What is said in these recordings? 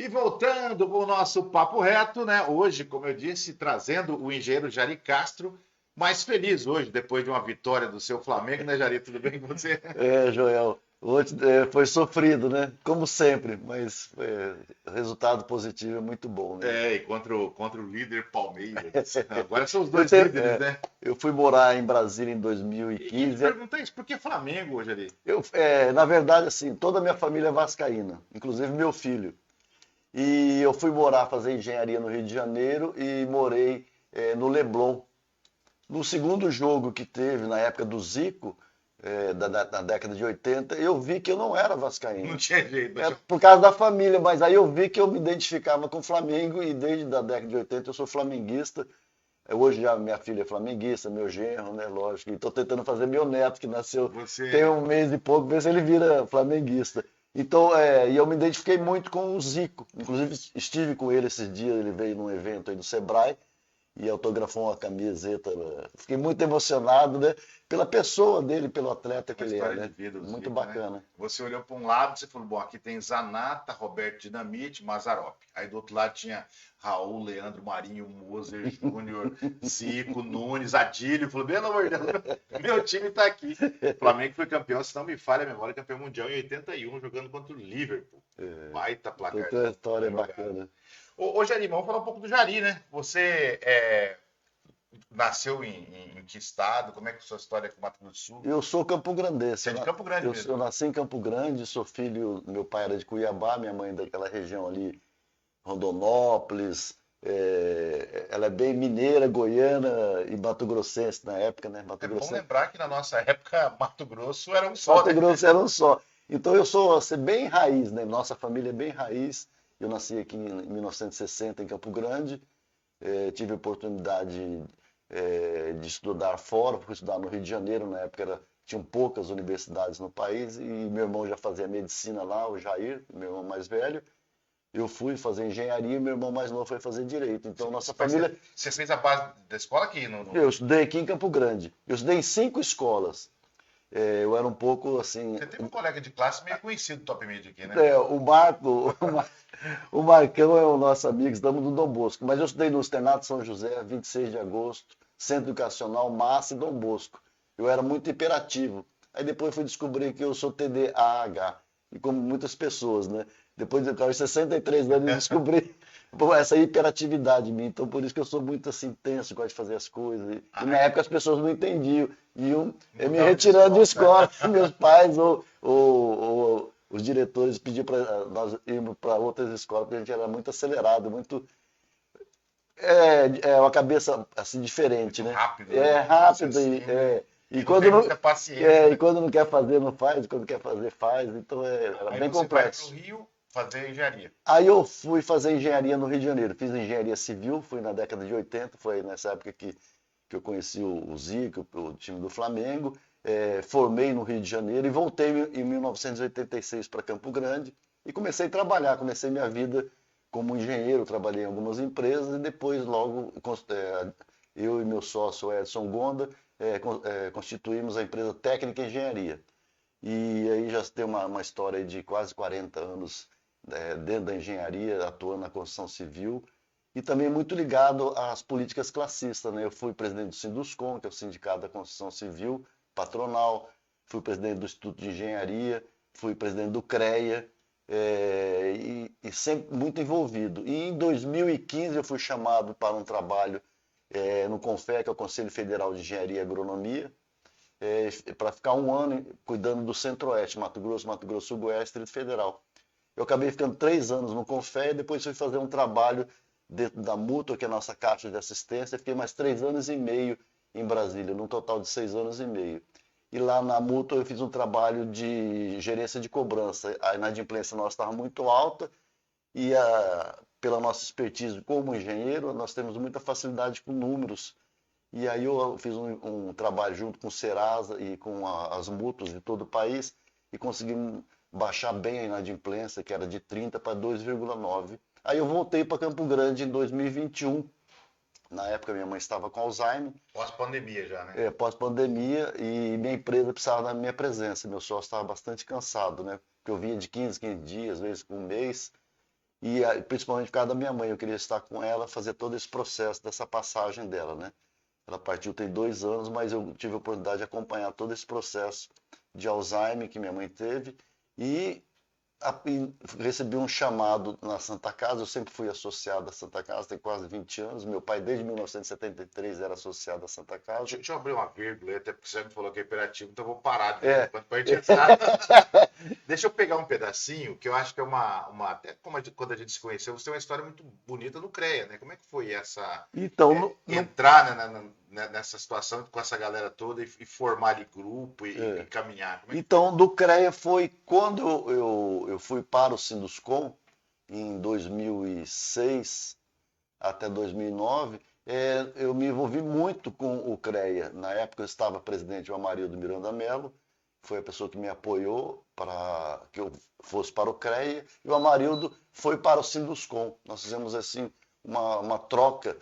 E voltando com o nosso papo reto, né? Hoje, como eu disse, trazendo o engenheiro Jari Castro, mais feliz hoje, depois de uma vitória do seu Flamengo, né, Jari? Tudo bem com você? Joel, hoje foi sofrido, né? Como sempre, mas resultado positivo é muito bom, né? É, e contra o líder Palmeiras. Agora são os Eu, dois tenho, líderes, né? eu fui morar em Brasília em E ia te 2015. perguntar isso, por que Flamengo, Jari? Na verdade, assim, toda a minha família é vascaína, inclusive meu filho. E eu fui morar, fazer engenharia no Rio de Janeiro e morei no Leblon. No segundo jogo que teve, na época do Zico, na década de 80, eu vi que eu não era Não vascaíno. tinha jeito. É por causa da família, mas aí eu vi que eu me identificava com o Flamengo e desde a década de 80 eu sou flamenguista. Hoje já minha filha é flamenguista, meu genro, né, lógico. E estou tentando fazer meu neto, que nasceu tem Você. um mês e pouco, ver se ele vira flamenguista. Então, e eu me identifiquei muito com o Zico. Inclusive, estive com ele esses dias, ele veio num evento aí do Sebrae e autografou uma camiseta. Fiquei muito emocionado, né? Pela pessoa dele, pelo atleta que Uma ele é, história de né? vida, o Muito Zico, né? bacana. Você olhou para um lado, você falou, bom, aqui tem Zanata, Roberto Dinamite, Mazzaropi. Aí do outro lado tinha Raul, Leandro, Marinho, Moser, Júnior, Zico, Nunes, Adílio. Falou, pelo amor de Deus, meu time tá aqui. O Flamengo foi campeão, se não me falha a memória, campeão mundial em 81, jogando contra o Liverpool. Baita Então tem uma placarzão, história uma jogada. bacana. Ô Jari, vamos falar um pouco do Jari, né? Você nasceu em que estado? Como é que é a sua história com o Mato Grosso do Sul? Eu sou campograndense. Você é de Campo Grande mesmo. Eu nasci em Campo Grande, sou filho. Meu pai era de Cuiabá, minha mãe daquela região ali, Rondonópolis. Ela é bem mineira, goiana e mato-grossense na época, né? Mato É bom Grossense. lembrar que na nossa época Mato Grosso era um só, Mato né? Grosso era um só. Então eu sou assim, bem raiz, né? Nossa família é bem raiz. Eu nasci aqui em 1960 em Campo Grande. Tive a oportunidade de estudar fora, fui estudar no Rio de Janeiro, na época tinham poucas universidades no país, e meu irmão já fazia medicina lá, o Jair, meu irmão mais velho. Eu fui fazer engenharia e meu irmão mais novo foi fazer direito. Então, nossa Mas família. você fez a base da escola aqui Eu estudei aqui em Campo Grande. Eu estudei em 5 escolas. Eu era um pouco assim. Você teve um colega de classe meio conhecido do Top Mid aqui, né? O Marco, o Marcão é o nosso amigo, estamos no Dom Bosco. Mas eu estudei no Externato São José, 26 de agosto, Centro Educacional Massa e Dom Bosco. Eu era muito hiperativo. Aí depois fui descobrir que eu sou TDAH, e como muitas pessoas, né? Depois de 63 anos eu descobri essa hiperatividade em mim. Então por isso que eu sou muito assim tenso, gosto de fazer as coisas. E na época as pessoas não entendiam. Iam me Mudava de retirando de escola. escola, meus pais ou os diretores pediam para nós irmos para outras escolas, porque a gente era muito acelerado, muito. É uma cabeça assim diferente, Muito né? rápido, né? É O rápido raciocínio. e E não tem muita e paciência. quando não quer fazer, não faz, quando quer fazer, faz. Então era Aí bem você vai para o complexo. Rio fazer engenharia. Aí eu fui fazer engenharia no Rio de Janeiro. Fiz engenharia civil, fui na década de 80, foi nessa época que eu conheci o Zico, o time do Flamengo. Formei no Rio de Janeiro e voltei em 1986 para Campo Grande e comecei a trabalhar. Comecei minha vida como engenheiro, trabalhei em algumas empresas e depois logo eu e meu sócio Edson Gonda constituímos a empresa Técnica Engenharia. E aí já tem uma história de quase 40 anos dentro da engenharia, atuando na construção civil, e também muito ligado às políticas classistas, né? Eu fui presidente do Sinduscon, que é o Sindicato da Construção Civil, patronal, fui presidente do Instituto de Engenharia, fui presidente do CREA, e sempre muito envolvido. E em 2015 eu fui chamado para um trabalho no CONFEA, que é o Conselho Federal de Engenharia e Agronomia, para ficar um ano cuidando do Centro-Oeste, Mato Grosso, Mato Grosso Sul, Goiás, Distrito Federal. Eu acabei ficando 3 anos no Confé e depois fui fazer um trabalho dentro da Mútua, que é a nossa caixa de assistência. Fiquei mais 3 anos e meio em Brasília, num total de 6 anos e meio. E lá na Mútua eu fiz um trabalho de gerência de cobrança. A inadimplência nossa estava muito alta e pela nossa expertise como engenheiro, nós temos muita facilidade com números. E aí eu fiz um trabalho junto com o Serasa e com as mútuas de todo o país e conseguimos baixar bem a inadimplência, que era de 30 para 2,9. Aí eu voltei para Campo Grande em 2021. Na época minha mãe estava com Alzheimer, Pós-pandemia já, né? pós-pandemia, e minha empresa precisava da minha presença. Meu sócio estava bastante cansado, né? Porque eu vinha de 15 dias, às vezes com um mês. e principalmente por causa da minha mãe, eu queria estar com ela, fazer todo esse processo dessa passagem dela, né? Ela partiu tem 2 anos, mas eu tive a oportunidade de acompanhar todo esse processo de Alzheimer que minha mãe teve e e recebi um chamado na Santa Casa. Eu sempre fui associado à Santa Casa, tem quase 20 anos. Meu pai, desde 1973, era associado à Santa Casa. Deixa eu abrir uma vírgula, até porque você me falou que é imperativo, então eu vou parar de É. enquanto a gente entrar. Deixa eu pegar um pedacinho, que eu acho que é até como quando a gente se conheceu, você tem uma história muito bonita no CREA, né? Como é que foi essa Então, entrar nessa situação com essa galera toda e formar ali grupo e caminhar? Como é que então, do CREA foi quando eu fui para o Sinduscom, em 2006 até 2009, eu me envolvi muito com o CREA. Na época eu estava presidente o Amarildo Miranda Mello, foi a pessoa que me apoiou para que eu fosse para o CREA, e o Amarildo foi para o Sinduscom. Nós fizemos assim uma troca,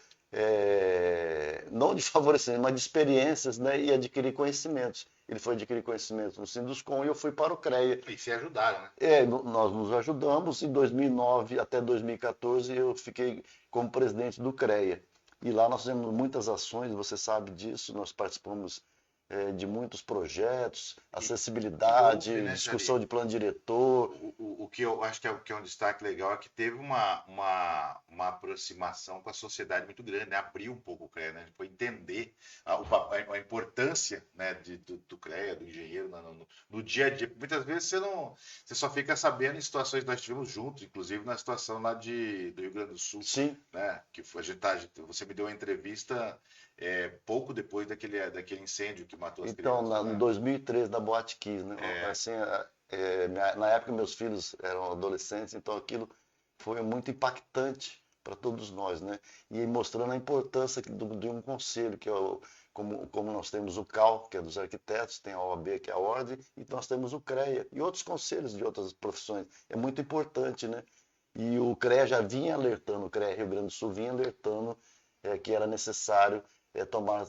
não de favorecimento, mas de experiências, né, e adquirir conhecimentos. Ele foi adquirir conhecimentos no Sinduscom e eu fui para o CREA. E se ajudaram, né? Nós nos ajudamos. Em 2009 até 2014 eu fiquei como presidente do CREA. E lá nós fizemos muitas ações, você sabe disso, nós participamos de muitos projetos, acessibilidade, né, discussão de plano diretor. O que eu acho que é um destaque legal é que teve uma aproximação com a sociedade muito grande, né? Abriu um pouco o CREA, né? Foi entender a importância, né, do CREA, do engenheiro no dia a dia. Muitas vezes você só fica sabendo em situações que nós tivemos juntos, inclusive na situação lá do Rio Grande do Sul. Sim. Né? Que foi, você me deu uma entrevista pouco depois daquele incêndio que matou as então, crianças. Em 2013, da Boate Kiss, né? Assim, na época meus filhos eram adolescentes, então aquilo foi muito impactante para todos nós, né? E mostrando a importância de um conselho, que é como nós temos o CAL, que é dos arquitetos, tem a OAB, que é a Ordem, e nós temos o CREA e outros conselhos de outras profissões. É muito importante, né? E o CREA já vinha alertando, o CREA Rio Grande do Sul vinha alertando que era necessário tomar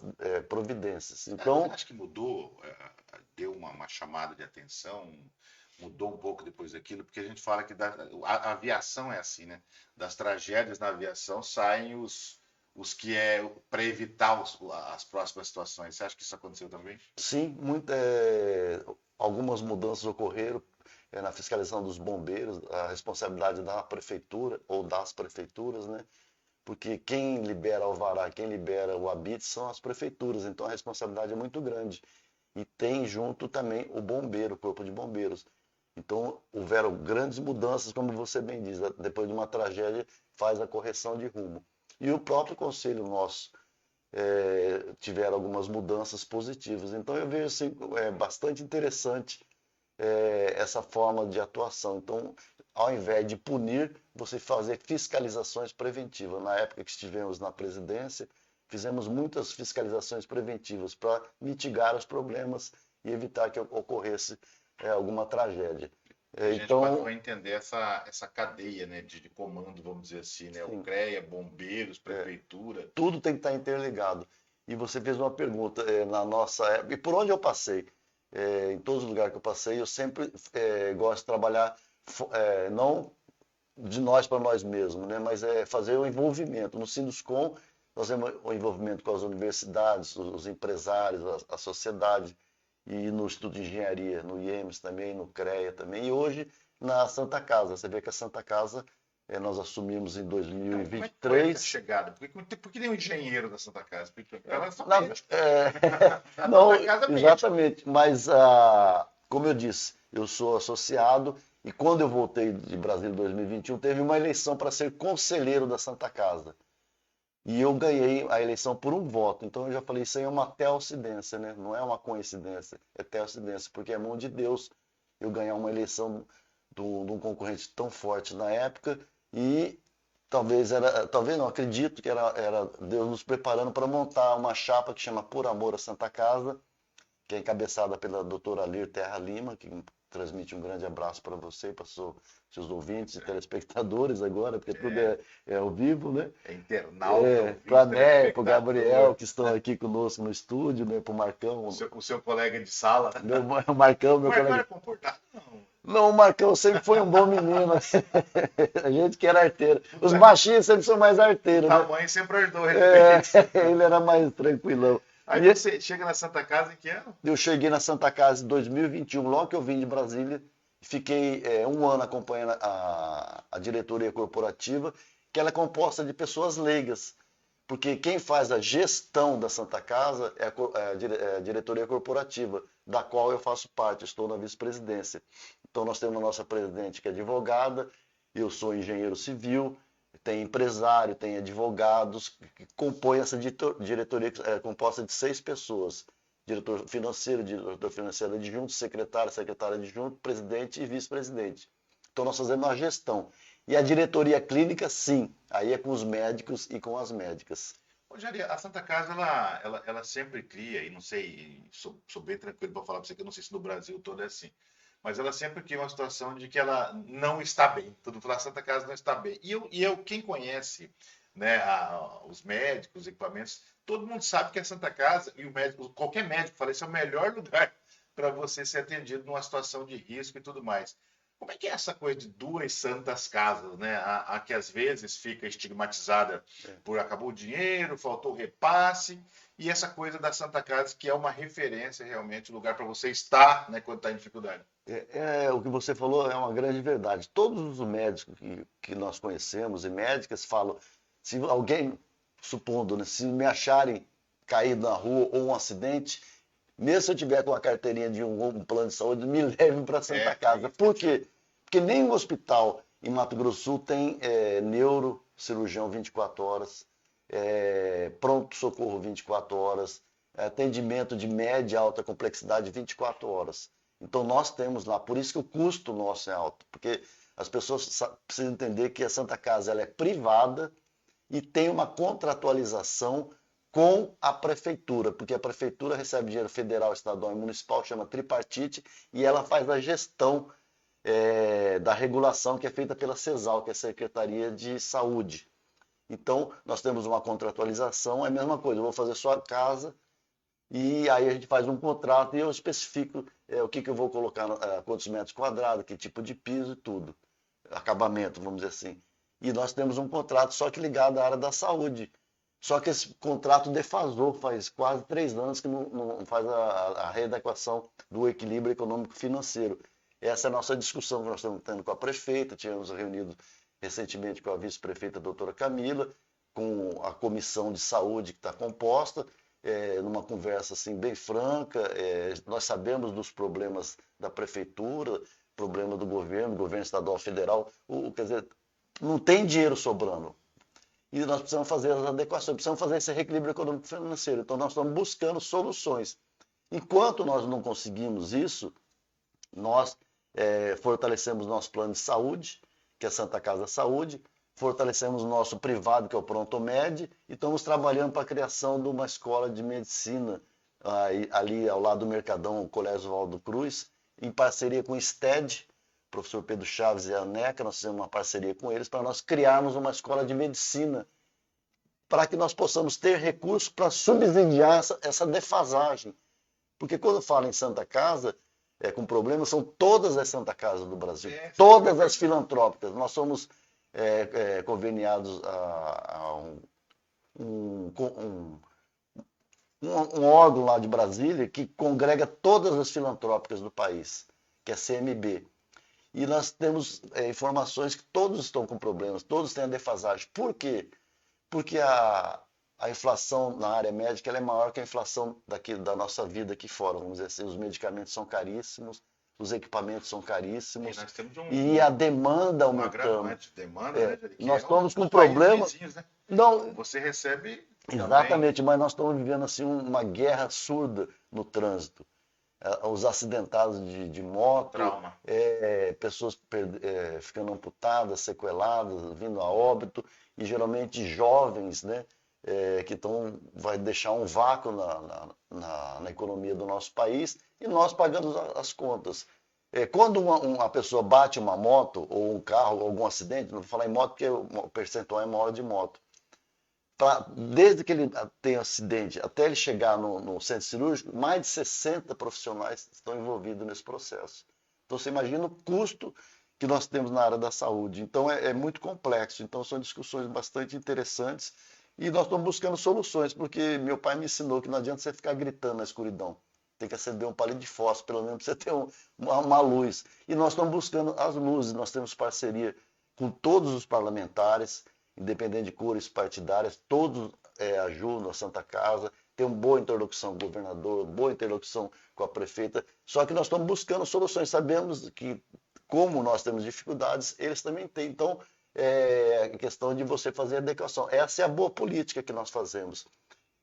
providências. Então, acho que mudou, deu uma chamada de atenção, mudou um pouco depois daquilo, porque a gente fala que a aviação é assim, né? Das tragédias na aviação saem os que para evitar as próximas situações. Você acha que isso aconteceu também? Sim, algumas mudanças ocorreram na fiscalização dos bombeiros, a responsabilidade da prefeitura ou das prefeituras, né? Porque quem libera o alvará, quem libera o habite são as prefeituras, então a responsabilidade é muito grande. E tem junto também o bombeiro, o corpo de bombeiros. Então houveram grandes mudanças, como você bem diz, depois de uma tragédia faz a correção de rumo. E o próprio conselho nosso tiveram algumas mudanças positivas. Então eu vejo assim, bastante interessante essa forma de atuação. Então, ao invés de punir, você fazer fiscalizações preventivas. Na época que estivemos na presidência, fizemos muitas fiscalizações preventivas para mitigar os problemas e evitar que ocorresse alguma tragédia. A gente pode entender essa cadeia, né, de comando, vamos dizer assim, né? O CREA, bombeiros, prefeitura. Tudo tem que estar interligado. E você fez uma pergunta na nossa época, e por onde eu passei? Em todos os lugares que eu passei, eu sempre gosto de trabalhar não de nós para nós mesmos, né? Mas fazer o envolvimento. No Sinduscom, nós temos o envolvimento com as universidades, os empresários, a sociedade, e no Instituto de Engenharia, no IEMS também, no CREA também, e hoje na Santa Casa. Você vê que a Santa Casa nós assumimos em 2023. Como é que foi essa chegada? Por que tem um engenheiro da Santa Casa? Não, exatamente. Mas, como eu disse, eu sou associado e quando eu voltei de Brasília em 2021, teve uma eleição para ser conselheiro da Santa Casa. E eu ganhei a eleição por um voto. Então eu já falei, isso aí é uma teocidência, né? Não é uma coincidência, é teocidência, porque é mão de Deus eu ganhar uma eleição de um concorrente tão forte na época e talvez não, acredito que era Deus nos preparando para montar uma chapa que chama Por Amor a Santa Casa, que é encabeçada pela doutora Alir Terra Lima, que transmite um grande abraço para você e para seus ouvintes e telespectadores agora, porque tudo é ao vivo, né? É internauta, para a Né, para o Gabriel, que estão aqui conosco no estúdio, né? Para o Marcão. O seu colega de sala. O Marcão, meu colega. Marcão é comportado, não. Não, o Marcão sempre foi um bom menino. A gente que era arteiro. Os baixinhos sempre são mais O arteiros, né? tamanho sempre ajudou ele. É, ele era mais tranquilão. Aí E você chega na Santa Casa em que ano? eu cheguei na Santa Casa em 2021, logo que eu vim de Brasília. Fiquei um ano acompanhando a diretoria corporativa, que ela é composta de pessoas leigas. Porque quem faz a gestão da Santa Casa é a diretoria corporativa, da qual eu faço parte, estou na vice-presidência. Então nós temos a nossa presidente que é advogada, eu sou engenheiro civil, tem empresário, tem advogados, que compõem essa diretoria composta de 6 pessoas. Diretor financeiro adjunto, secretário adjunto, presidente e vice-presidente. Então nós fazemos uma gestão. E a diretoria clínica, sim, aí é com os médicos e com as médicas. Ô, Jari, a Santa Casa, ela sempre cria, e não sei, sou bem tranquilo para falar para você que eu não sei se no Brasil todo é assim, mas ela sempre cria uma situação de que ela não está bem. Todo mundo fala, a Santa Casa não está bem. Quem conhece, né, os médicos, os equipamentos, todo mundo sabe que a Santa Casa, e o médico, qualquer médico fala, esse é o melhor lugar para você ser atendido numa situação de risco e tudo mais. Como é que é essa coisa de 2 santas casas, né? A que às vezes fica estigmatizada por acabou o dinheiro, faltou o repasse, e essa coisa da Santa Casa que é uma referência realmente, lugar para você estar, né, quando está em dificuldade. O que você falou é uma grande verdade. Todos os médicos que nós conhecemos e médicas falam, se alguém, supondo, né, se me acharem caído na rua ou um acidente, mesmo se eu tiver com a carteirinha de um plano de saúde, me levem para a Santa Casa. Por quê? Porque nenhum hospital em Mato Grosso do Sul tem neurocirurgião 24 horas, pronto-socorro 24 horas, atendimento de média e alta complexidade 24 horas. Então nós temos lá, por isso que o custo nosso é alto, porque as pessoas precisam entender que a Santa Casa ela é privada e tem uma contratualização com a prefeitura, porque a prefeitura recebe dinheiro federal, estadual e municipal, chama tripartite, e ela faz a gestão da regulação que é feita pela CESAL, que é a Secretaria de Saúde. Então, nós temos uma contratualização, é a mesma coisa, eu vou fazer sua casa, e aí a gente faz um contrato e eu especifico o que eu vou colocar, quantos metros quadrados, que tipo de piso e tudo, acabamento, vamos dizer assim. E nós temos um contrato só que ligado à área da saúde. Só que esse contrato defasou, faz quase 3 anos que não faz a readequação do equilíbrio econômico-financeiro. Essa é a nossa discussão que nós estamos tendo com a prefeita, tivemos reunido recentemente com a vice-prefeita doutora Camila, com a comissão de saúde que está composta, numa conversa assim, bem franca. Nós sabemos dos problemas da prefeitura, problema do governo estadual, federal, quer dizer, não tem dinheiro sobrando. E nós precisamos fazer as adequações, precisamos fazer esse reequilíbrio econômico financeiro. Então nós estamos buscando soluções. Enquanto nós não conseguimos isso, nós fortalecemos nosso plano de saúde, que é a Santa Casa Saúde, fortalecemos o nosso privado, que é o Prontomed, e estamos trabalhando para a criação de uma escola de medicina ali ao lado do Mercadão, o Colégio Oswaldo Cruz, em parceria com o STED, professor Pedro Chaves e a ANECA, nós fizemos uma parceria com eles para nós criarmos uma escola de medicina, para que nós possamos ter recursos para subsidiar essa defasagem. Porque quando falo em Santa Casa, com problemas, são todas as Santa Casas do Brasil, todas as filantrópicas. Nós somos conveniados a um órgão lá de Brasília que congrega todas as filantrópicas do país, que é CMB. E nós temos informações que todos estão com problemas, todos têm a defasagem. Por quê? Porque a inflação na área médica ela é maior que a inflação da nossa vida aqui fora, vamos dizer assim. Os medicamentos são caríssimos, os equipamentos são caríssimos e a demanda aumentando. Demanda, né, nós estamos com problemas. Né? Não, você recebe. Exatamente, também. mas nós estamos vivendo assim uma guerra surda no trânsito. Os acidentados de moto, pessoas ficando amputadas, sequeladas, vindo a óbito, e geralmente jovens, né, que vai deixar um vácuo na economia do nosso país, e nós pagamos as contas. Quando uma pessoa bate uma moto, ou um carro, ou algum acidente, não vou falar em moto porque o percentual é maior de moto, desde que ele tem acidente até ele chegar no centro cirúrgico, mais de 60 profissionais estão envolvidos nesse processo. Então você imagina o custo que nós temos na área da saúde. Então é muito complexo. Então são discussões bastante interessantes e nós estamos buscando soluções, porque meu pai me ensinou que não adianta você ficar gritando na escuridão. Tem que acender um palito de fósforo, pelo menos, para você ter uma luz. E nós estamos buscando as luzes, nós temos parceria com todos os parlamentares, independente de cores partidárias, todos ajudam a Santa Casa, tem uma boa interlocução com o governador, boa interlocução com a prefeita, só que nós estamos buscando soluções, sabemos que como nós temos dificuldades, eles também têm, então é questão de você fazer adequação. Essa é a boa política que nós fazemos.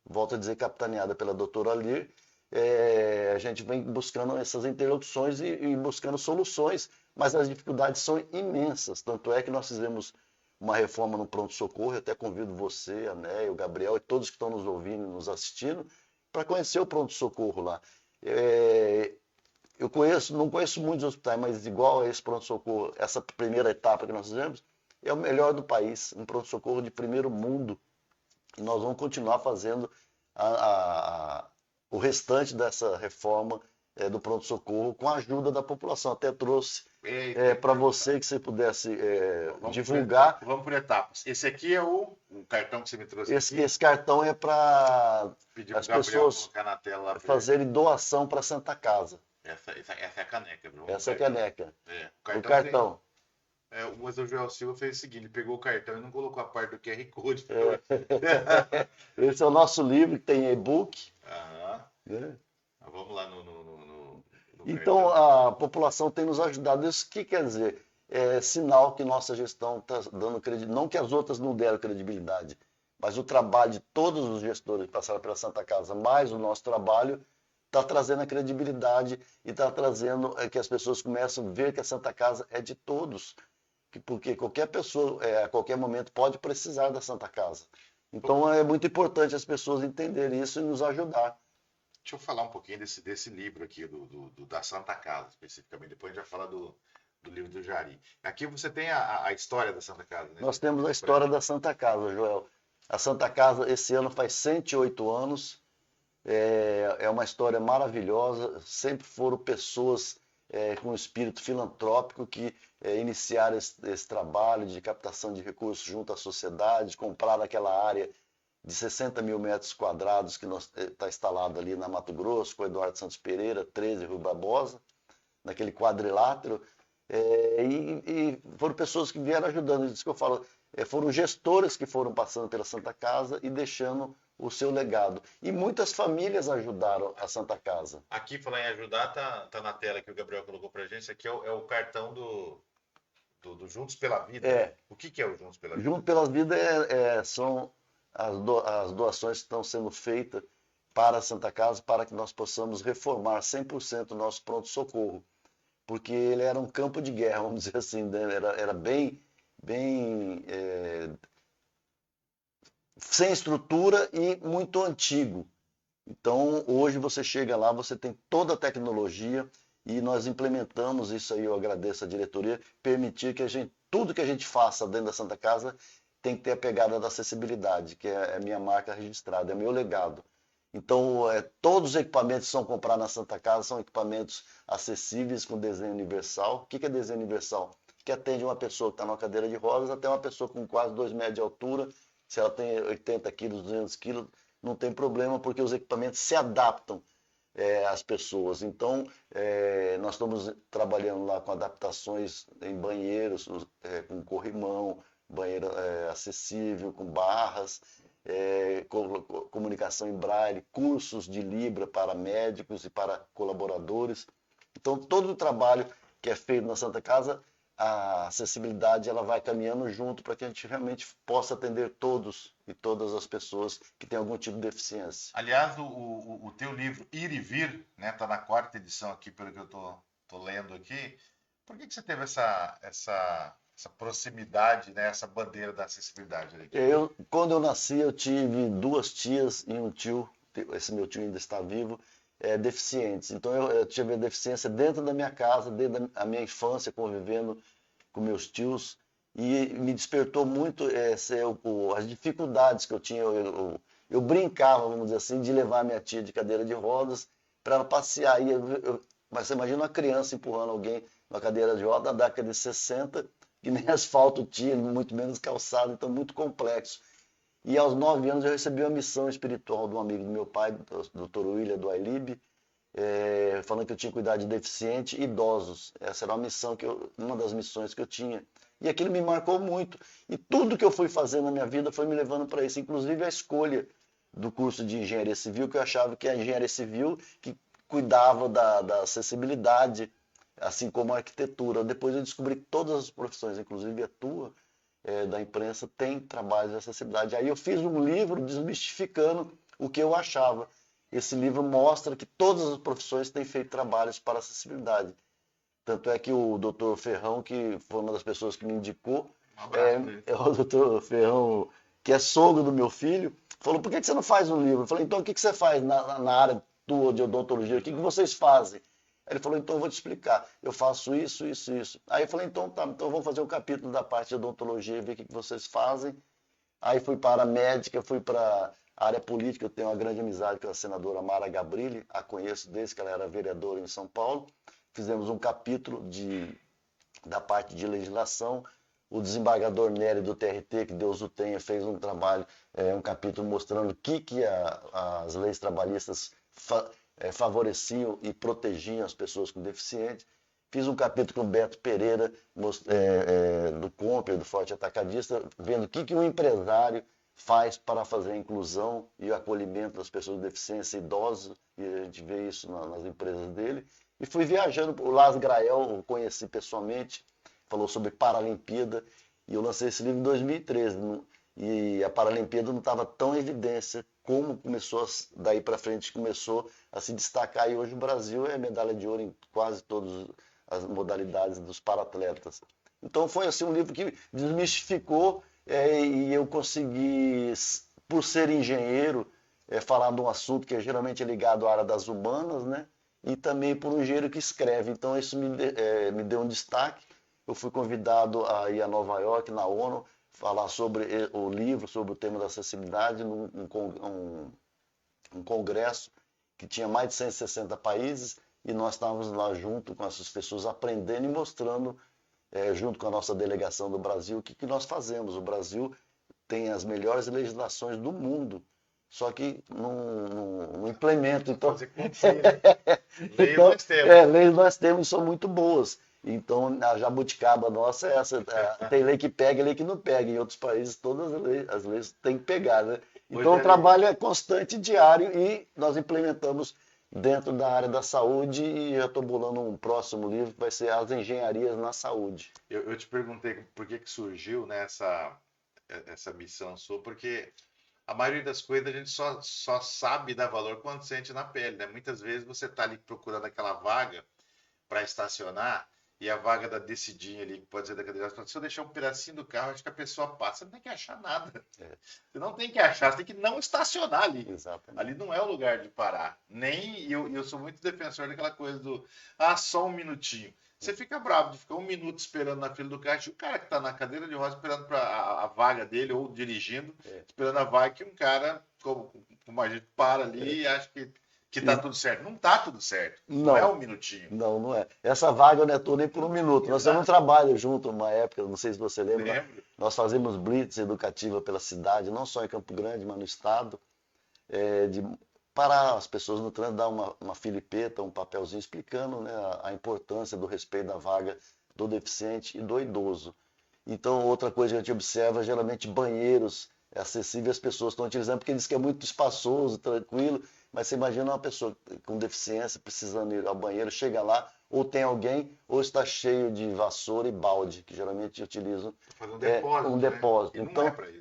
Volto a dizer, capitaneada pela doutora Alir, a gente vem buscando essas interlocuções e buscando soluções, mas as dificuldades são imensas, tanto é que nós fizemos uma reforma no pronto-socorro, eu até convido você, a Néia, o Gabriel e todos que estão nos ouvindo e nos assistindo para conhecer o pronto-socorro lá. Eu não conheço muitos hospitais, mas igual a esse pronto-socorro, essa primeira etapa que nós fizemos, é o melhor do país, um pronto-socorro de primeiro mundo. E nós vamos continuar fazendo o restante dessa reforma do pronto-socorro com a ajuda da população. Até trouxe para você que você pudesse divulgar. Vamos por etapas. Esse aqui é o cartão que você me trouxe aqui. Esse cartão é para as pessoas na tela lá fazerem doação para a Santa Casa. Essa é a caneca, Bruno. Essa é a caneca. O cartão. Mas o Joel Silva fez o seguinte, ele pegou o cartão e não colocou a parte do QR Code. Esse é o nosso livro, que tem e-book. Vamos lá no então, cartão. a população tem nos ajudado. Isso que quer dizer? É sinal que nossa gestão está dando credibilidade. Não que as outras não deram credibilidade, mas o trabalho de todos os gestores que passaram pela Santa Casa, mais o nosso trabalho, está trazendo a credibilidade e está trazendo que as pessoas começam a ver que a Santa Casa é de todos. Porque qualquer pessoa, a qualquer momento, pode precisar da Santa Casa. Então é muito importante as pessoas entenderem isso e nos ajudar. Deixa eu falar um pouquinho desse livro aqui, da Santa Casa, especificamente. Depois a gente vai falar do livro do Jari. Aqui você tem a história da Santa Casa, né? Nós temos a história da Santa Casa, Joel. A Santa Casa, esse ano, faz 108 anos. É uma história maravilhosa. Sempre foram pessoas com espírito filantrópico que iniciaram esse trabalho de captação de recursos junto à sociedade, compraram aquela área de 60 mil metros quadrados que está instalado ali na Mato Grosso, com o Eduardo Santos Pereira, 13, Rui Barbosa, naquele quadrilátero. E foram pessoas que vieram ajudando. Isso que eu falo, foram gestores que foram passando pela Santa Casa e deixando o seu legado. E muitas famílias ajudaram a Santa Casa. Aqui, falar em ajudar, tá na tela que o Gabriel colocou pra gente. Esse aqui é o cartão do Juntos pela Vida. O que é o Juntos pela Vida? Juntos pela Vida são as doações que estão sendo feitas para a Santa Casa para que nós possamos reformar 100% o nosso pronto-socorro. Porque ele era um campo de guerra, vamos dizer assim, né? Era bem sem estrutura e muito antigo. Então, hoje você chega lá, você tem toda a tecnologia e nós implementamos isso aí, eu agradeço a diretoria, permitir que tudo que a gente faça dentro da Santa Casa tem que ter a pegada da acessibilidade, que é a minha marca registrada, é meu legado. Então, todos os equipamentos que são comprados na Santa Casa são equipamentos acessíveis com desenho universal. O que é desenho universal? Que atende uma pessoa que está numa cadeira de rodas até uma pessoa com quase 2 metros de altura. Se ela tem 80 quilos, 200 quilos, não tem problema, porque os equipamentos se adaptam às pessoas. Então, nós estamos trabalhando lá com adaptações em banheiros, com corrimão, banheiro acessível, com barras, comunicação em braille, cursos de Libra para médicos e para colaboradores. Então, todo o trabalho que é feito na Santa Casa, a acessibilidade ela vai caminhando junto para que a gente realmente possa atender todos e todas as pessoas que têm algum tipo de deficiência. Aliás, o teu livro Ir e Vir, né, tá na 4ª edição aqui, pelo que eu tô lendo aqui. Por que você teve essa proximidade, né, essa bandeira da acessibilidade? Quando eu nasci, eu tive 2 tias e um tio, esse meu tio ainda está vivo, deficientes. Então eu tive a deficiência dentro da minha casa, desde a minha infância, convivendo com meus tios, e me despertou muito as dificuldades que eu tinha. Eu brincava, vamos dizer assim, de levar minha tia de cadeira de rodas para ela passear. Mas você imagina uma criança empurrando alguém na cadeira de roda da década de 60, que nem asfalto tinha, muito menos calçado, então muito complexo. E aos 9 anos eu recebi uma missão espiritual de um amigo do meu pai, do Dr. William, do Ailib, falando que eu tinha que cuidar de deficientes e idosos. Essa era uma das missões que eu tinha. E aquilo me marcou muito. E tudo que eu fui fazendo na minha vida foi me levando para isso, inclusive a escolha do curso de engenharia civil, que eu achava que a engenharia civil que cuidava da acessibilidade, assim como a arquitetura. Depois eu descobri que todas as profissões, inclusive a tua, da imprensa, tem trabalhos de acessibilidade. Aí eu fiz um livro desmistificando o que eu achava. Esse livro mostra que todas as profissões têm feito trabalhos para acessibilidade. Tanto é que o Dr. Ferrão, que foi uma das pessoas que me indicou, o Dr. Ferrão, que é sogro do meu filho, falou, por que você não faz um livro? Eu falei, então o que você faz na área tua de odontologia? O que vocês fazem? Aí ele falou, então eu vou te explicar. Eu faço isso, isso, isso. Aí eu falei, então tá, então vamos fazer um capítulo da parte de odontologia e ver o que vocês fazem. Aí fui para a médica, fui para a área política, eu tenho uma grande amizade com a senadora Mara Gabrilli, a conheço desde que ela era vereadora em São Paulo. Fizemos um capítulo da parte de legislação. O desembargador Nery do TRT, que Deus o tenha, fez um trabalho, um capítulo mostrando o que as leis trabalhistas favoreciam e protegiam as pessoas com deficiência. Fiz um capítulo com o Beto Pereira, do Compre, do Forte Atacadista, vendo o que um empresário faz para fazer a inclusão e o acolhimento das pessoas com deficiência, idosos, e a gente vê isso nas empresas dele. E fui viajando, o Las Grael eu conheci pessoalmente, falou sobre Paralimpíada, e eu lancei esse livro em 2013, e a Paralimpíada não estava tão em evidência como começou, daí para frente, começou a se destacar, e hoje o Brasil é medalha de ouro em quase todas as modalidades dos paratletas. Então foi assim um livro que desmistificou, e eu consegui, por ser engenheiro, falar de um assunto que geralmente é ligado à área das humanas, né? E também por um engenheiro que escreve. Então isso me deu um destaque. Eu fui convidado a ir a Nova York, na ONU, falar sobre o livro, sobre o tema da acessibilidade, num congresso que tinha mais de 160 países, e nós estávamos lá junto com essas pessoas, aprendendo e mostrando, junto com a nossa delegação do Brasil, o que nós fazemos. O Brasil tem as melhores legislações do mundo, só que não implementa. Então, leis nós temos. Leis nós temos, são muito boas. Então, a jabuticaba nossa é essa. Tem lei que pega e lei que não pega. Em outros países, todas as leis têm que pegar, né? Então, o trabalho é constante, diário, e nós implementamos dentro da área da saúde, e eu estou bolando um próximo livro que vai ser As Engenharias na Saúde. Eu te perguntei por que surgiu, né, essa missão sua, porque a maioria das coisas a gente só sabe dar valor quando sente na pele, né? Muitas vezes você está ali procurando aquela vaga para estacionar, e a vaga da descidinha ali, que pode ser da cadeira, se eu deixar um pedacinho do carro, acho que a pessoa passa, você não tem que achar nada. Você não tem que achar, você tem que não estacionar ali. Exatamente. Ali não é o lugar de parar. Nem eu sou muito defensor daquela coisa do só um minutinho. Você fica bravo de ficar um minuto esperando na fila do caixa, e o cara que está na cadeira de rodas esperando para a vaga dele, ou dirigindo, esperando a vaga, que um cara, como a gente para ali e acha que tá tudo certo. Não tá tudo certo. Não é um minutinho. Não é. Essa vaga eu não estou nem por um minuto. Nós temos um trabalho junto, uma época, não sei se você lembra. Lembro. Nós fazemos blitz educativa pela cidade, não só em Campo Grande, mas no estado, de parar as pessoas no trânsito, dar uma filipeta, um papelzinho explicando, né, a importância do respeito da vaga do deficiente e do idoso. Então, outra coisa que a gente observa, geralmente banheiros acessíveis as pessoas estão utilizando, porque diz que é muito espaçoso, tranquilo, mas você imagina uma pessoa com deficiência precisando ir ao banheiro, chega lá, ou tem alguém, ou está cheio de vassoura e balde, que geralmente utilizam um depósito. Né?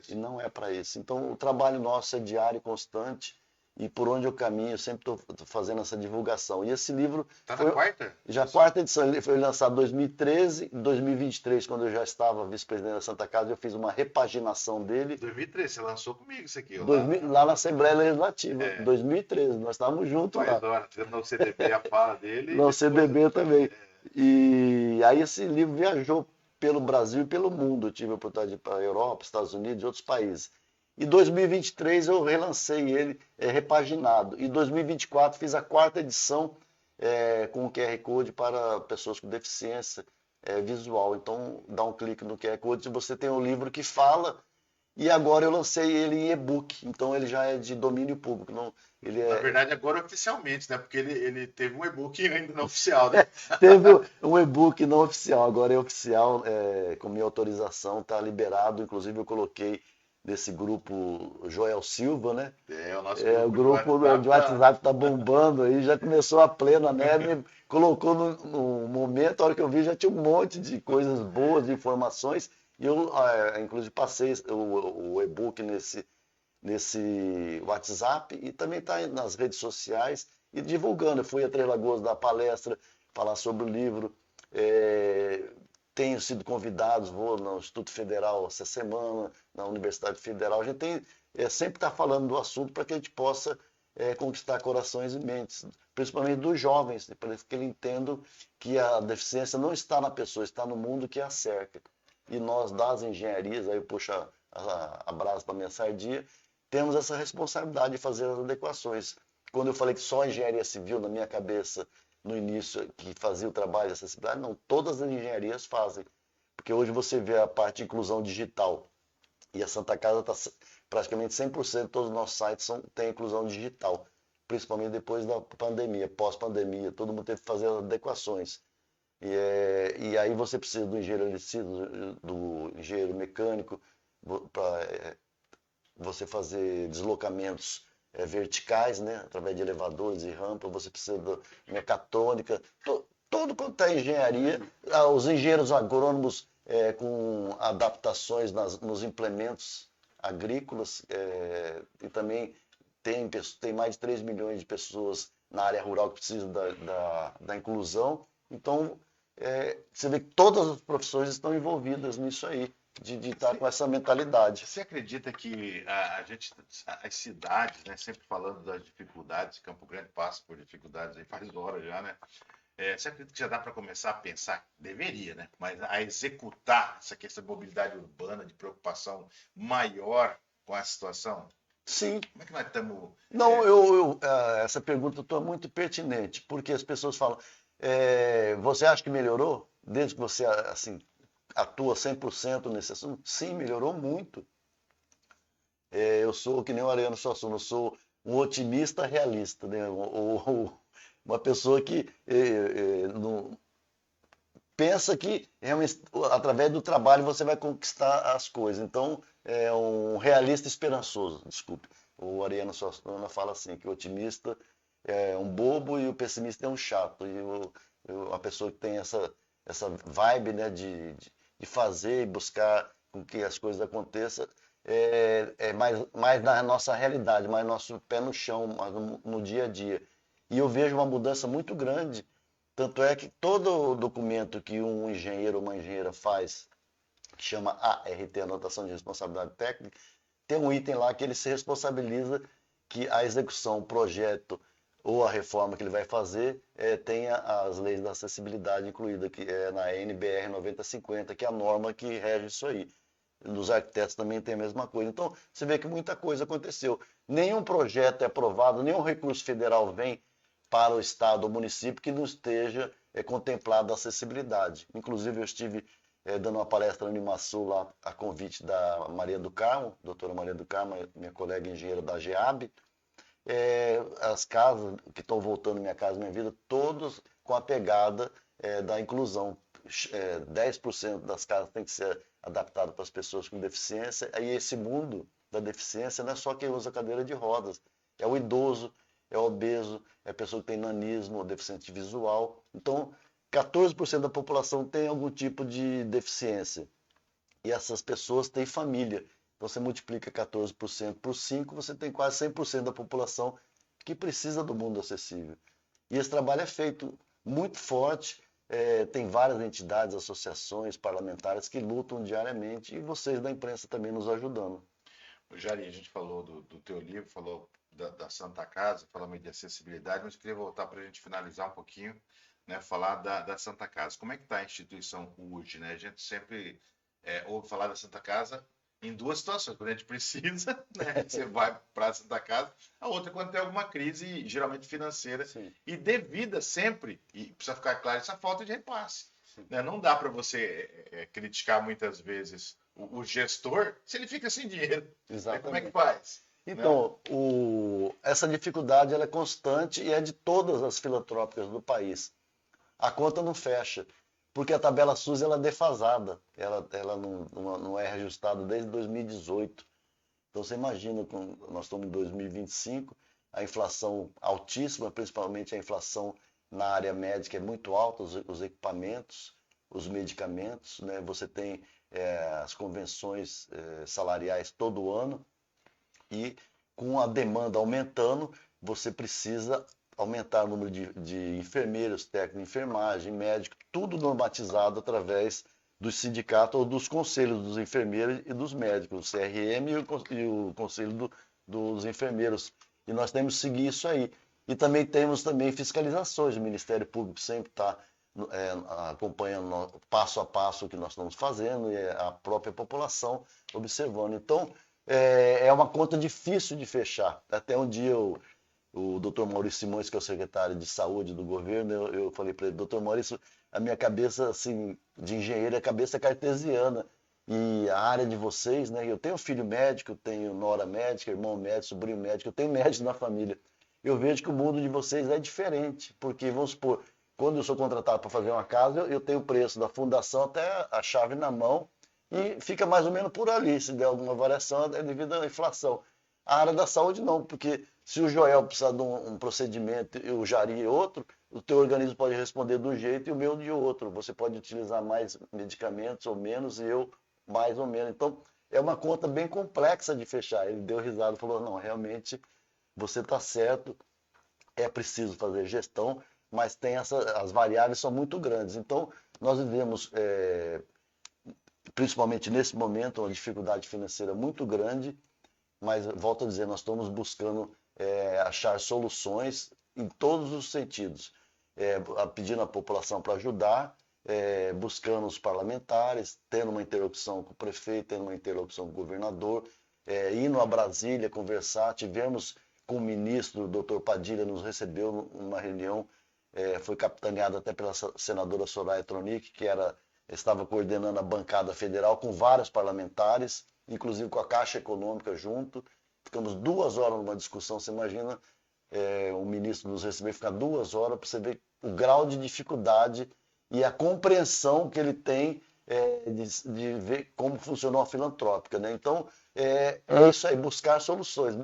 E não é para isso. Então, o trabalho nosso é diário e constante, e por onde eu caminho, eu sempre estou fazendo essa divulgação. E esse livro... Está na quarta? Já a quarta edição. Ele foi lançado em 2013. Em 2023, quando eu já estava vice-presidente da Santa Casa, eu fiz uma repaginação dele. 2013, você lançou comigo isso aqui. Lá na Assembleia Legislativa. 2013, nós estávamos juntos lá. Fizemos no CDB a fala dele. No CDB também. E aí esse livro viajou pelo Brasil e pelo mundo. Eu tive a oportunidade de ir para a Europa, Estados Unidos e outros países. Em 2023 eu relancei ele repaginado. Em 2024 fiz a quarta edição, com o QR Code para pessoas com deficiência visual. Então, dá um clique no QR Code e você tem um livro que fala. E agora eu lancei ele em e-book, então ele já é de domínio público. Não, ele Na é, verdade, agora oficialmente, né? Porque ele teve um e-book ainda não oficial, né? teve um e-book não oficial, agora é oficial, com minha autorização, está liberado. Inclusive eu coloquei nesse grupo Joel Silva, né? É, o nosso O grupo de grupo WhatsApp de tá. WhatsApp está bombando aí, já começou a plena, né? Me colocou no momento, a hora que eu vi já tinha um monte de coisas boas, de informações, e eu, inclusive, passei o e-book nesse WhatsApp e também está nas redes sociais e divulgando. Eu fui a Três Lagoas dar palestra, falar sobre o livro. É, tenho sido convidado, vou no Instituto Federal essa semana, na Universidade Federal. A gente tem, sempre está falando do assunto para que a gente possa conquistar corações e mentes, principalmente dos jovens, para que eles entendam que a deficiência não está na pessoa, está no mundo que a cerca. E nós, das engenharias, aí eu puxo a brasa para a minha sardinha, temos essa responsabilidade de fazer as adequações. Quando eu falei que só a engenharia civil, na minha cabeça, no início, que fazia o trabalho de acessibilidade, não, todas as engenharias fazem. Porque hoje você vê a parte de inclusão digital, e a Santa Casa está praticamente 100%, todos os nossos sites têm inclusão digital, principalmente depois da pandemia, pós-pandemia, todo mundo teve que fazer as adequações. E aí você precisa do engenheiro eletricista, do engenheiro mecânico, para você fazer deslocamentos verticais, né, através de elevadores e rampas, você precisa da mecatrônica, todo quanto é engenharia, os engenheiros agrônomos com adaptações nos implementos agrícolas, e também tem mais de 3 milhões de pessoas na área rural que precisam da inclusão. Então, você vê que todas as profissões estão envolvidas nisso aí, de estar com essa mentalidade. Você acredita que a gente, as cidades, né, sempre falando das dificuldades, Campo Grande passa por dificuldades aí faz horas já, né? Você acredita que já dá para começar a pensar? Deveria, né? Mas a executar essa questão de mobilidade urbana, de preocupação maior com a situação? Sim. Como é que nós estamos? Não, essa pergunta é muito pertinente, porque as pessoas falam, você acha que melhorou desde que você assim, atua 100% nesse assunto? Sim, melhorou muito. Eu sou que nem o Ariano Suassuna, eu sou um otimista realista, né? Uma pessoa que não, pensa que realmente, através do trabalho você vai conquistar as coisas. Então, é um realista esperançoso, desculpe. O Ariano Suassuna fala assim, que o otimista é um bobo e o pessimista é um chato. E a pessoa que tem essa vibe, né, de fazer e buscar com que as coisas aconteçam, mais na nossa realidade, mais nosso pé no chão, mais no dia a dia. E eu vejo uma mudança muito grande. Tanto é que todo documento que um engenheiro ou uma engenheira faz, que chama ART, Anotação de Responsabilidade Técnica, tem um item lá que ele se responsabiliza que a execução, o projeto ou a reforma que ele vai fazer tenha as leis da acessibilidade incluída, que é na NBR 9050, que é a norma que rege isso aí. Nos arquitetos também tem a mesma coisa. Então, você vê que muita coisa aconteceu. Nenhum projeto é aprovado, nenhum recurso federal vem para o estado ou município que não esteja contemplado a acessibilidade. Inclusive, eu estive dando uma palestra no Unimasul lá a convite da Maria do Carmo, doutora Maria do Carmo, minha colega engenheira da GEAB. As casas que estão voltando Minha Casa Minha Vida, todos com a pegada da inclusão. 10% das casas tem que ser adaptado para as pessoas com deficiência. Aí esse mundo da deficiência não é só quem usa cadeira de rodas, é o idoso, é o obeso, é a pessoa que tem nanismo, deficiente visual. Então, 14% da população tem algum tipo de deficiência. E essas pessoas têm família. Então, você multiplica 14% por 5, você tem quase 100% da população que precisa do mundo acessível. E esse trabalho é feito muito forte. Tem várias entidades, associações parlamentares que lutam diariamente e vocês da imprensa também nos ajudando. Jari, a gente falou do teu livro, falou da Santa Casa, falamos de acessibilidade, mas queria voltar para a gente finalizar um pouquinho, né, falar da Santa Casa. Como é que está a instituição hoje? Né? A gente sempre ouve falar da Santa Casa em duas situações. Quando a gente precisa, né? Você vai para a Santa Casa. A outra é quando tem alguma crise, geralmente financeira, Sim. e devida sempre, e precisa ficar claro, essa falta de repasse. Né? Não dá para você criticar muitas vezes o gestor se ele fica sem dinheiro. Aí como é que Exatamente. faz? Então, essa dificuldade ela é constante e é de todas as filantrópicas do país. A conta não fecha, porque a tabela SUS ela é defasada, ela não é reajustada desde 2018. Então você imagina, nós estamos em 2025, a inflação altíssima, principalmente a inflação na área médica é muito alta, os equipamentos, os medicamentos, né? Você tem as convenções salariais todo ano, e com a demanda aumentando, você precisa aumentar o número de enfermeiros, técnicos de enfermagem, médicos, tudo normatizado através do sindicato ou dos conselhos dos enfermeiros e dos médicos, o CRM e o conselho dos enfermeiros. E nós temos que seguir isso aí. E também temos fiscalizações, o Ministério Público sempre está acompanhando passo a passo o que nós estamos fazendo e a própria população observando. Então, é uma conta difícil de fechar. Até um dia o Dr. Maurício Simões, que é o secretário de saúde do governo, eu falei para ele: Dr. Maurício, a minha cabeça assim, de engenheiro é cabeça cartesiana. E a área de vocês, né? Eu tenho filho médico, eu tenho nora médica, irmão médico, sobrinho médico, eu tenho médico na família. Eu vejo que o mundo de vocês é diferente, porque, vamos supor, quando eu sou contratado para fazer uma casa, eu tenho o preço da fundação até a chave na mão, e fica mais ou menos por ali. Se der alguma variação, é devido à inflação. A área da saúde não, porque se o Joel precisar de um procedimento e o Jari outro, o teu organismo pode responder de um jeito e o meu de outro. Você pode utilizar mais medicamentos ou menos, e eu mais ou menos. Então, é uma conta bem complexa de fechar. Ele deu risada e falou: não, realmente você está certo, é preciso fazer gestão, mas as variáveis são muito grandes. Então, nós vivemos, principalmente nesse momento, uma dificuldade financeira muito grande, mas, volto a dizer, nós estamos buscando achar soluções em todos os sentidos, pedindo à população para ajudar, buscando os parlamentares, tendo uma interlocução com o prefeito, tendo uma interlocução com o governador, indo a Brasília conversar. Tivemos com o ministro, o doutor Padilha, nos recebeu numa reunião, foi capitaneada até pela senadora Soraya Tronic, que estava coordenando a bancada federal com vários parlamentares, inclusive com a Caixa Econômica junto. Ficamos 2 horas numa discussão. Você imagina o ministro nos receber, ficar 2 horas para você ver o grau de dificuldade e a compreensão que ele tem de ver como funcionou a filantrópica, né? Então, é isso aí, buscar soluções.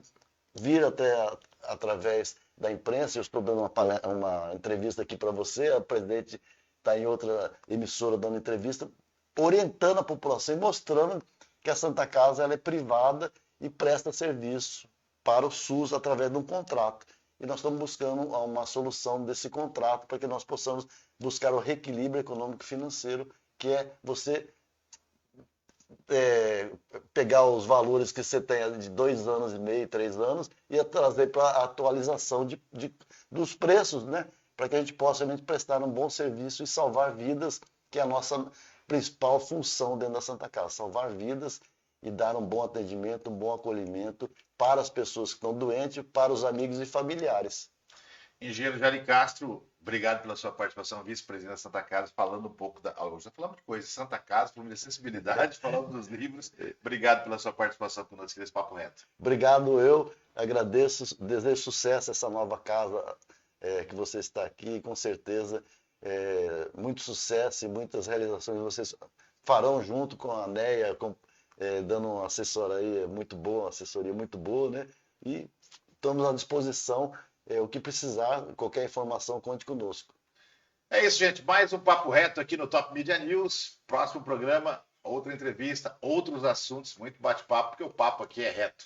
Vir até através da imprensa. Eu estou dando uma entrevista aqui para você, a presidente está em outra emissora dando entrevista, orientando a população e mostrando que a Santa Casa ela é privada e presta serviço para o SUS através de um contrato. E nós estamos buscando uma solução desse contrato para que nós possamos buscar o reequilíbrio econômico e financeiro, que é você pegar os valores que você tem de 2 anos e meio, 3 anos, e trazer para a atualização dos preços, né? Para que a gente possa realmente prestar um bom serviço e salvar vidas, que é a nossa principal função dentro da Santa Casa: salvar vidas e dar um bom atendimento, um bom acolhimento para as pessoas que estão doentes, para os amigos e familiares. Engenheiro Jari Castro, obrigado pela sua participação, vice-presidente da Santa Casa, falando um pouco já falamos de coisa, Santa Casa, falando de acessibilidade, falando dos livros. Obrigado pela sua participação conosco nesse Papo Reto. Obrigado, eu agradeço, desejo sucesso a essa nova casa que você está aqui, com certeza muito sucesso e muitas realizações vocês farão junto com a NEA, dando uma assessoria muito boa, né? E estamos à disposição. O que precisar, qualquer informação, conte conosco. É isso, gente. Mais um Papo Reto aqui no Top Media News. Próximo programa, outra entrevista, outros assuntos, muito bate-papo, porque o papo aqui é reto.